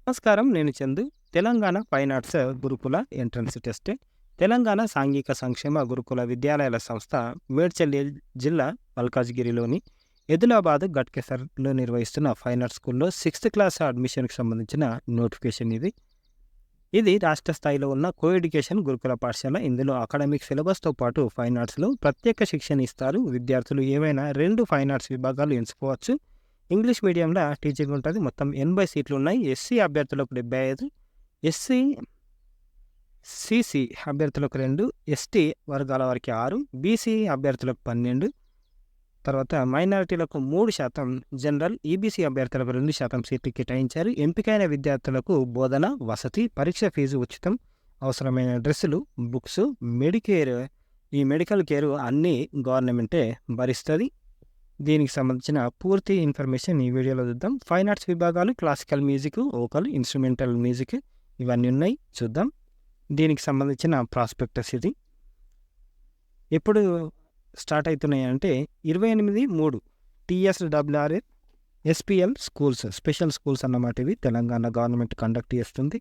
నమస్కారం. నేను Chandu. Telangana fine arts గురుకుల ఎంట్రన్స్ టెస్ట్. తెలంగాణ సాంఘిక సంక్షేమ గురుకుల విద్యాలయాల సంస్థ మేడ్చల్ జిల్లా మల్కాజ్గిరిలోని ఎదిలాబాద్ గట్కేసర్లో నిర్వహిస్తున్న ఫైన్ ఆర్ట్స్ స్కూల్లో 6th క్లాస్ అడ్మిషన్కి సంబంధించిన నోటిఫికేషన్ ఇది. ఇది రాష్ట్ర స్థాయిలో ఉన్న కో ఎడ్యుకేషన్ గురుకుల పాఠశాల. ఇందులో అకాడమిక్ సిలబస్తో పాటు ఫైన్ ఆర్ట్స్లో ప్రత్యేక శిక్షణ ఇస్తారు. విద్యార్థులు ఏవైనా 2 ఫైన్ ఆర్ట్స్ విభాగాలు ఎంచుకోవచ్చు. ఇంగ్లీష్ మీడియంలో టీచింగ్ ఉంటుంది. మొత్తం 80 సీట్లు ఉన్నాయి. ఎస్సీ అభ్యర్థులకు 75, ఎస్సీ సిసి అభ్యర్థులకు 2, ఎస్టీ వర్గాల వారికి 6, బీసీ అభ్యర్థులకు 12, తర్వాత మైనారిటీలకు 3%, జనరల్ ఈబీసీ అభ్యర్థులకు 2% సీట్లు కేటాయించారు. ఎంపికైన విద్యార్థులకు బోధన, వసతి, పరీక్ష ఫీజు ఉచితం. అవసరమైన డ్రెస్సులు, బుక్స్, మెడికల్ కేరు అన్నీ గవర్నమెంటే భరిస్తుంది. దీనికి సంబంధించిన పూర్తి ఇన్ఫర్మేషన్ ఈ వీడియోలో చూద్దాం. ఫైన్ ఆర్ట్స్ విభాగాలు classical music, vocal, instrumental music ఇవన్నీ ఉన్నాయి, చూద్దాం. దీనికి సంబంధించిన ప్రాస్పెక్టస్ ఇది. ఎప్పుడు స్టార్ట్ అవుతున్నాయి అంటే 28/3 TSWRA SPL schools, special schools అన్నమాట. ఇవి తెలంగాణ గవర్నమెంట్ కండక్ట్ చేస్తుంది.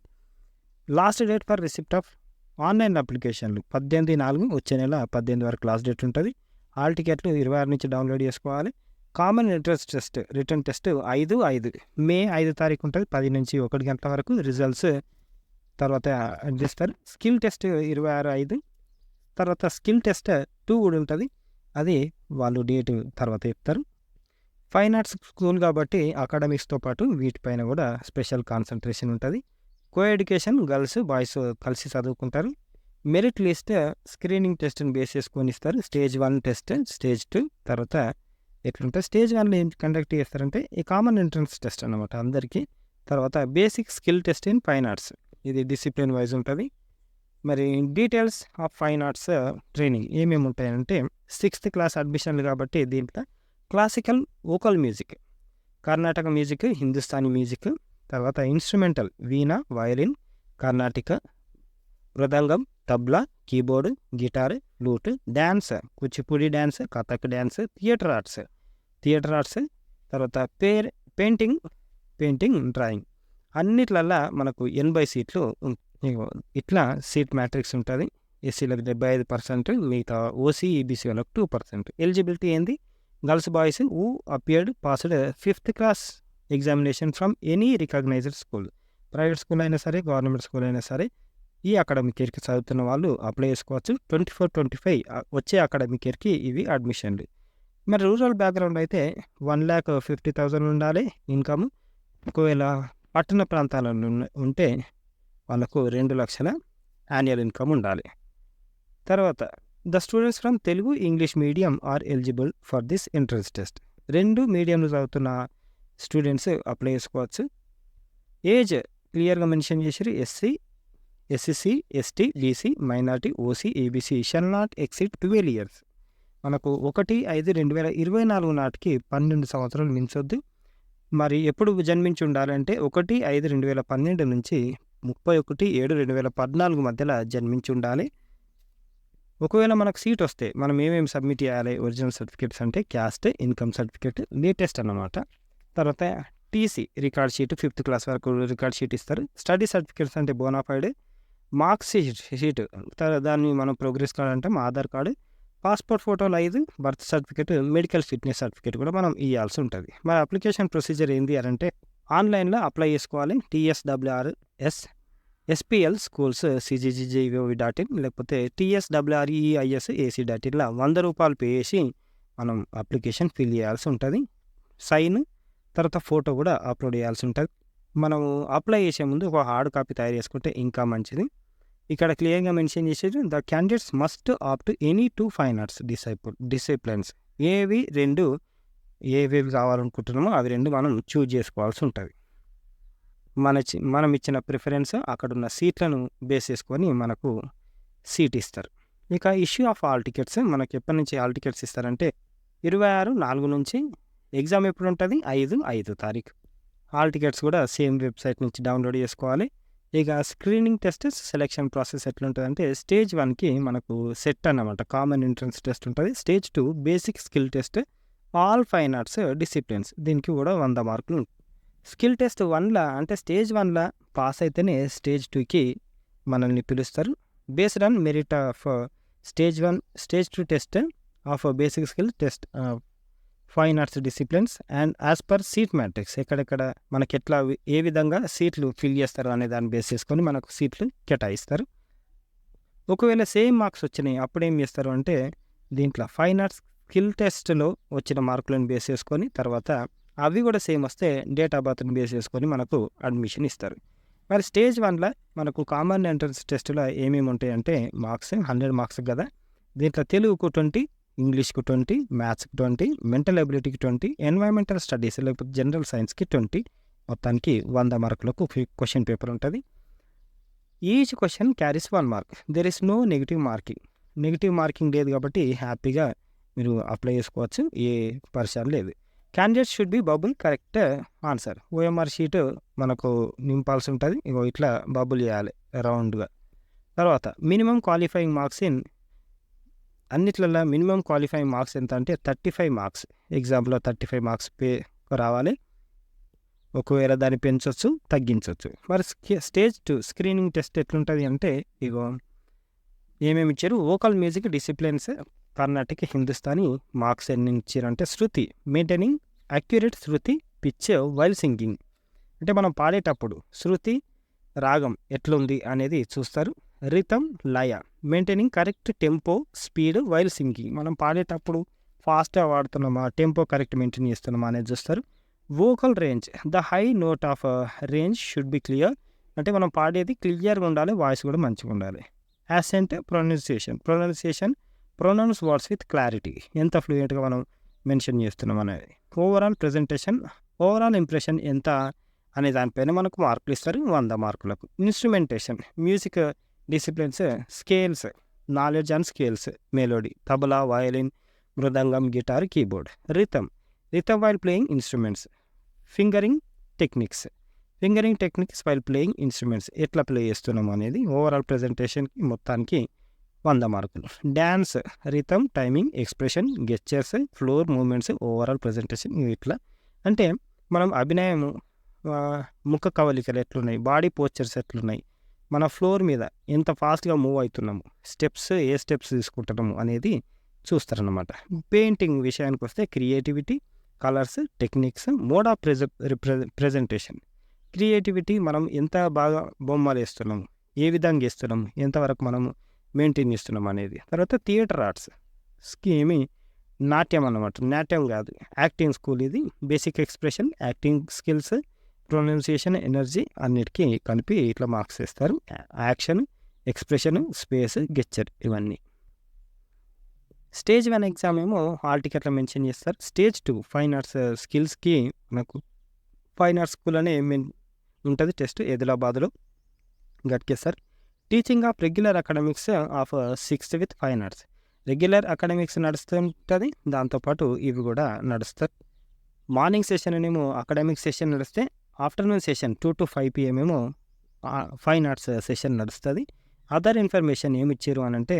Last date for receipt of online అప్లికేషన్లు 18/4, వచ్చే నెల 18 వరకు లాస్ట్ డేట్ ఉంటుంది. హాల్ టికెట్లు 26 నుంచి డౌన్లోడ్ చేసుకోవాలి. Common entrance test written test 5/5 మే 5 తారీఖు ఉంటుంది. 10 నుంచి 1 గంటల వరకు రిజల్ట్స్ తర్వాత అందిస్తారు. స్కిల్ టెస్ట్ 26/5, తర్వాత స్కిల్ టెస్ట్ 2 కూడా ఉంటుంది. అది వాళ్ళు డేట్ తర్వాత చెప్తారు. ఫైన్ ఆర్ట్స్ స్కూల్ కాబట్టి అకాడమిక్స్తో పాటు వీటిపైన కూడా స్పెషల్ కాన్సన్ట్రేషన్ ఉంటుంది. కో ఎడ్యుకేషన్ గర్ల్స్ బాయ్స్ కలిసి చదువుకుంటారు. మెరిట్ లిస్ట్ స్క్రీనింగ్ టెస్ట్ని బేస్ చేసుకొని ఇస్తారు. స్టేజ్ 1 టెస్ట్, స్టేజ్ 2 తర్వాత ఎట్లుంటుంది. స్టేజ్ 1లో ఏం కండక్ట్ చేస్తారంటే ఈ కామన్ ఎంట్రన్స్ టెస్ట్ అన్నమాట అందరికీ. తర్వాత basic skill test in fine arts, ఇది డిసిప్లిన్ వైజ్ ఉంటుంది. మరి details of fine arts training ఏమేమి ఉంటాయంటే 6th క్లాస్ అడ్మిషన్లు కాబట్టి దీంట్లో classical vocal music, Karnataka music, Hindustani music, తర్వాత instrumental veena, violin, Karnataka, mridangam, tabla, keyboard, guitar, flute, dance, Kuchipudi dance, Kathak dance, theatre arts, తర్వాత పెయింటింగ్, డ్రాయింగ్ అన్నిట్లల్లా మనకు 80 సీట్లు. ఇట్లా సీట్ మ్యాట్రిక్స్ ఉంటుంది. ఎస్సీలకు 75%, మిగతా ఓసీ ఈబీసీ వాళ్ళకు 2%. ఎలిజిబిలిటీ ఏంది? Girls boys who appeared passed 5th class examination from any recognised school, private school అయినా సరే గవర్నమెంట్ స్కూల్ అయినా సరే ఈ అకాడమిక్ ఇయర్కి చదువుతున్న వాళ్ళు అప్లై చేసుకోవచ్చు. 24-25 వచ్చే అకాడమిక్ ఇయర్కి ఇవి అడ్మిషన్లు. మరి రూరల్ బ్యాక్గ్రౌండ్ అయితే 1,50,000 ఉండాలి ఇన్కమ్. ఒకవేళ పట్టణ ప్రాంతాలలో ఉంటే వాళ్ళకు 2 లక్షల యాన్యువల్ ఇన్కమ్ ఉండాలి. తర్వాత the students from Telugu, English medium are eligible for this entrance test. 2 మీడియంలు చదువుతున్న స్టూడెంట్స్ అప్లై చేసుకోవచ్చు. ఏజ్ క్లియర్గా మెన్షన్ చేశారు. SC, ST, BC, minority, OC, ABC shall not exceed 12 years. మనకు 1/5/2024 నాటికి 12 సంవత్సరాలు మించొద్దు. మరి ఎప్పుడు జన్మించి ఉండాలంటే 1/5/2012 నుంచి 31/7/2014 మధ్యలో జన్మించి ఉండాలి. ఒకవేళ మనకు సీట్ వస్తే మనం ఏమేమి సబ్మిట్ చేయాలి? ఒరిజినల్ సర్టిఫికేట్స్ అంటే క్యాస్ట్, ఇన్కమ్ సర్టిఫికేట్, లేటెస్ట్ అన్నమాట. తర్వాత TC record sheet, 5th class వరకు రికార్డ్ షీట్ ఇస్తారు. స్టడీ సర్టిఫికేట్స్ అంటే బోనాఫైడ్, మార్క్స్ షీట్, దాన్ని మనం ప్రోగ్రెస్ కార్డ్ అంటే మా ఆధార్ కార్డు, పాస్పోర్ట్ ఫోటోలు 5, birth certificate, medical fitness certificate కూడా మనం ఇవ్వాల్సి ఉంటుంది. మరి అప్లికేషన్ ప్రొసీజర్ ఏంటి అంటే ఆన్లైన్లో అప్లై చేసుకోవాలి. TSWRS SPL స్కూల్స్ CGGGOV.in లేకపోతే TSWREIS.AC.inలో 100 రూపాయలు పే చేసి మనం అప్లికేషన్ ఫిల్ చేయాల్సి ఉంటుంది. సైన్ తర్వాత ఫోటో కూడా అప్లోడ్ చేయాల్సి ఉంటుంది. మనము అప్లై చేసే ముందు ఒక హార్డ్ కాపీ తయారు చేసుకుంటే ఇంకా మంచిది. ఇక్కడ క్లియర్గా మెన్షన్ చేసేది the candidates must opt any 2 fine arts disciplines. ఏవేవి కావాలనుకుంటున్నామో అవి 2 మనం చూజ్ చేసుకోవాల్సి ఉంటుంది. మనం ఇచ్చిన ప్రిఫరెన్స్ అక్కడున్న సీట్లను బేస్ చేసుకొని మనకు సీట్ ఇస్తారు. ఇక ఇష్యూ ఆఫ్ హాల్ టికెట్స్ మనకి ఎప్పటి నుంచి హాల్ టికెట్స్ ఇస్తారంటే 26/4 నుంచి. ఎగ్జామ్ ఎప్పుడు ఉంటుంది? 5 తారీఖు. హాల్ టికెట్స్ కూడా సేమ్ వెబ్సైట్ నుంచి డౌన్లోడ్ చేసుకోవాలి. ఇక స్క్రీనింగ్ టెస్ట్ సెలెక్షన్ ప్రాసెస్ ఎట్లుంటుందంటే స్టేజ్ 1కి మనకు సెట్ అన్నమాట, కామన్ ఎంట్రన్స్ టెస్ట్ ఉంటుంది. Stage 2 basic skill test, all fine arts disciplines, దీనికి కూడా 100 మార్కులు. స్కిల్ టెస్ట్ 1లా అంటే స్టేజ్ 1లా పాస్ అయితేనే స్టేజ్ 2కి మనల్ని పిలుస్తారు. Based on merit of stage 1, stage 2 test of basic skill test fine arts disciplines and as per seat matrix. ఎక్కడెక్కడ మనకి ఎట్లా ఏ విధంగా సీట్లు ఫిల్ చేస్తారు అనే దాన్ని బేస్ చేసుకొని మనకు సీట్లు కేటాయిస్తారు. ఒకవేళ సేమ్ మార్క్స్ వచ్చినాయి అప్పుడు ఏం చేస్తారు అంటే దీంట్లో ఫైన్ ఆర్ట్స్ స్కిల్ టెస్ట్లో వచ్చిన మార్కులను బేస్ చేసుకొని తర్వాత అవి కూడా సేమ్ వస్తే డేట్ ఆఫ్ బర్త్ని బేస్ చేసుకొని మనకు అడ్మిషన్ ఇస్తారు. మరి స్టేజ్ 1లా మనకు కామన్ ఎంట్రన్స్ టెస్ట్లో ఏమేమి ఉంటాయంటే మార్క్స్ 100 మార్క్స్ కదా. దీంట్లో తెలుగుకు 20, ఇంగ్లీష్కు 20, మ్యాథ్స్కి 20, మెంటల్ ఎబిలిటీకి 20, ఎన్వైరన్మెంటల్ స్టడీస్ లేకపోతే జనరల్ సైన్స్కి 20, మొత్తానికి 100 మార్కులకు క్వశ్చన్ పేపర్ ఉంటుంది. Each question carries 1 mark. There is no negative marking. Negative marking లేదు కాబట్టి హ్యాపీగా మీరు అప్లై చేసుకోవచ్చు, ఏ పరిచయం లేదు. Candidates should be bubble correct answer. OMR sheet మనకు నింపాల్సి ఉంటుంది, ఇగో ఇట్లా బబుల్ చేయాలి రౌండ్గా. తర్వాత మినిమం క్వాలిఫైయింగ్ మార్క్స్ ఇన్ అన్నిట్లలో మినిమం క్వాలిఫైయింగ్ మార్క్స్ ఎంత అంటే 35 మార్క్స్. ఎగ్జామ్లో 35 మార్క్స్ రావాలి. ఒకవేళ దాన్ని పెంచవచ్చు, తగ్గించవచ్చు. మరి స్టేజ్ 2 స్క్రీనింగ్ టెస్ట్ ఎట్లుంటుంది అంటే ఇగో ఏమేమి ఇచ్చారు. Vocal music disciplines Carnatic, Hindustani marks ఎన్ని ఇచ్చారంటే shruti maintaining accurate shruti pitch while singing. అంటే మనం పాడేటప్పుడు శృతి రాగం ఎట్లుంది అనేది చూస్తారు. రిథమ్ లయ maintaining correct tempo speed while singing. మనం పాడేటప్పుడు ఫాస్ట్గా వాడుతున్నామా, టెంపో కరెక్ట్ మెయింటైన్ చేస్తున్నామా అనేది చూస్తారు. Vocal range the high note of range should be clear. అంటే మనం పాడేది క్లియర్గా ఉండాలి, వాయిస్ కూడా మంచిగా ఉండాలి. Accent pronunciation pronounce words with clarity, ఎంత ఫ్లూయెంట్గా మనం మెన్షన్ చేస్తున్నాం అనేది. ఓవరాల్ ప్రెజెంటేషన్ ఓవరాల్ ఇంప్రెషన్ ఎంత అనే దానిపైన మనకు మార్కులు ఇస్తారు 100 మార్కులకు. Instrumentation music disciplines scales knowledge and scales melody tabla, violin, mridangam, guitar, keyboard. Rhythm while playing instruments. Fingering techniques while playing instruments, ఎట్లా ప్లే చేస్తున్నాం అనేది. ఓవరాల్ ప్రెజెంటేషన్కి మొత్తానికి 100 మార్కులు. Dance rhythm timing expression gestures floor movements overall presentation ఇట్లా. అంటే మనం అభినయం ముఖ కవలికలు ఎట్లున్నాయి, బాడీ పోస్చర్స్ ఎట్లున్నాయి, మన ఫ్లోర్ మీద ఎంత ఫాస్ట్గా మూవ్ అవుతున్నాము, ఏ స్టెప్స్ తీసుకుంటున్నాము అనేది చూస్తారన్నమాట. పెయింటింగ్ విషయానికి వస్తే creativity colours techniques mode of presentation. Creativity మనం ఎంత బాగా బొమ్మలు వేస్తున్నాము, ఏ విధంగా వేస్తున్నాము, ఎంతవరకు మనము మెయింటైన్ చేస్తున్నాం అనేది. తర్వాత థియేటర్ ఆర్ట్స్ స్కీమి నాట్యం అన్నమాట. నాట్యం కాదు, యాక్టింగ్ స్కూల్ ఇది. Basic expression acting skills pronunciation energy అన్నిటికీ కలిపి ఇట్లా మార్క్స్ ఇస్తారు. యాక్షన్ ఎక్స్ప్రెషన్ స్పేస్ గెస్చర్ ఇవన్నీ. స్టేజ్ 1 ఎగ్జామ్ ఏమో హాల్ టికెట్లో మెన్షన్ చేస్తారు. స్టేజ్ 2 ఫైన్ ఆర్ట్స్ స్కిల్స్కి మనకు ఫైన్ ఆర్ట్స్ స్కూల్ అనే ఉంటుంది టెస్ట్ ఆదిలాబాద్లో Ghatkesar. Teaching of regular academics of 6th with fine arts. Regular academics నడుస్తుంటుంది, దాంతోపాటు ఇవి కూడా నడుస్తారు. మార్నింగ్ సెషన్ ఏమో అకాడమిక్ సెషన్ నడిస్తే ఆఫ్టర్నూన్ సెషన్ 2 to 5 PM ఏమో ఫైన్ ఆర్ట్స్ సెషన్ నడుస్తుంది. అదర్ ఇన్ఫర్మేషన్ ఏమి ఇచ్చారు అని అంటే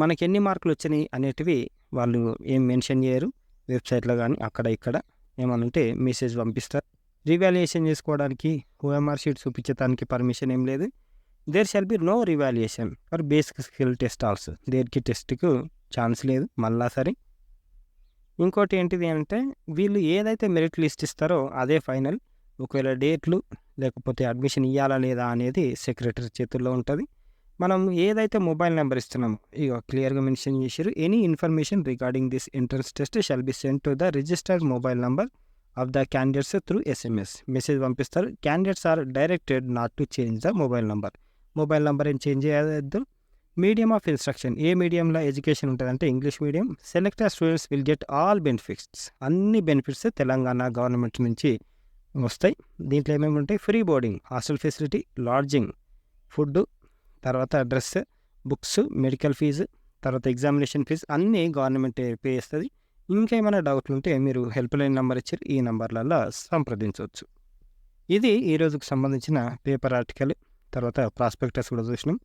మనకి ఎన్ని మార్కులు వచ్చినాయి అనేటివి వాళ్ళు ఏం మెన్షన్ చేయరు వెబ్సైట్లో కానీ అక్కడ ఇక్కడ. ఏమనంటే మెసేజ్ పంపిస్తారు. రివాల్యుయేషన్ చేసుకోవడానికి ఓఎంఆర్ షీట్ చూపించడానికి పర్మిషన్ ఏం లేదు. There shall be no revaluation for basic skill test also. దేనికి టెస్ట్కు ఛాన్స్ లేదు మళ్ళా సరే. ఇంకోటి ఏంటిది అంటే వీళ్ళు ఏదైతే మెరిట్ లిస్ట్ ఇస్తారో అదే ఫైనల్. ఒకవేళ డేట్లు లేకపోతే అడ్మిషన్ ఇవ్వాలా లేదా అనేది సెక్రటరీ చేతుల్లో ఉంటుంది. మనం ఏదైతే మొబైల్ నెంబర్ ఇస్తున్నామో ఇక క్లియర్గా మెన్షన్ చేశారు. Any information regarding this entrance test shall be send to the registered mobile number of the candidates through SMS. Message పంపిస్తారు. Candidates are directed not to change the mobile number. Mobile number ఏం change చేయద్దు. Medium of instruction ఏ మీడియంలో education ఉంటుందంటే English medium. Selected students will get all benefits. అన్ని benefits Telangana government నుంచి వస్తాయి. దీంట్లో ఏమేమి ఉంటాయి? Free boarding, hostel facility, lodging, food, తర్వాత డ్రెస్, బుక్స్, మెడికల్ ఫీజు, తర్వాత ఎగ్జామినేషన్ ఫీజు అన్నీ గవర్నమెంట్ పే చేస్తుంది. ఇంకేమైనా డౌట్లు ఉంటే మీరు హెల్ప్ లైన్ నెంబర్ ఇచ్చారు, ఈ నెంబర్లలో సంప్రదించవచ్చు. ఇది ఈరోజుకు సంబంధించిన పేపర్ ఆర్టికల్. తర్వాత ప్రాస్పెక్టస్ కూడా చూసినాం.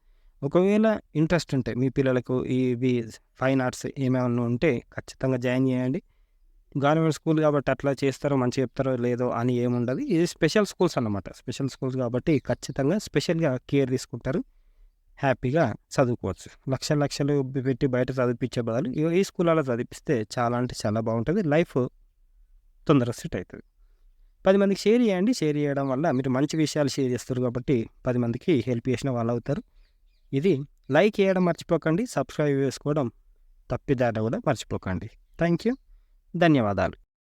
ఒకవేళ ఇంట్రెస్ట్ ఉంటే మీ పిల్లలకు ఇవి ఫైన్ ఆర్ట్స్ ఏమైనా ఉంటే ఖచ్చితంగా జాయిన్ చేయండి. గవర్నమెంట్ స్కూల్ కాబట్టి అట్లా చేస్తారో, మంచిగా చెప్తారో లేదో అని ఏముండదు. ఇది స్పెషల్ స్కూల్స్ అన్నమాట. స్పెషల్ స్కూల్స్ కాబట్టి ఖచ్చితంగా స్పెషల్‌గా కేర్ తీసుకుంటారు. హ్యాపీగా చదువుకోవచ్చు. లక్షలు లక్షలు పెట్టి బయట చదివిపించే బదులు ఈ స్కూల్‌లలో చదివిపిస్తే చాలా అంటే చాలా బాగుంటది. లైఫ్ తొందరగా సెట్ అయితది. 10 మందికి షేర్ చేయండి. షేర్ చేయడం వల్ల మీరు మంచి విషయాలు షేర్ చేస్తారు కాబట్టి 10 మందికి హెల్ప్ చేసిన వాళ్ళవుతారు. ఇది లైక్ చేయడం మర్చిపోకండి. సబ్స్క్రైబ్ చేసుకోవడం తప్పిదారిన కూడా మర్చిపోకండి. Thank you. ధన్యవాదాలు.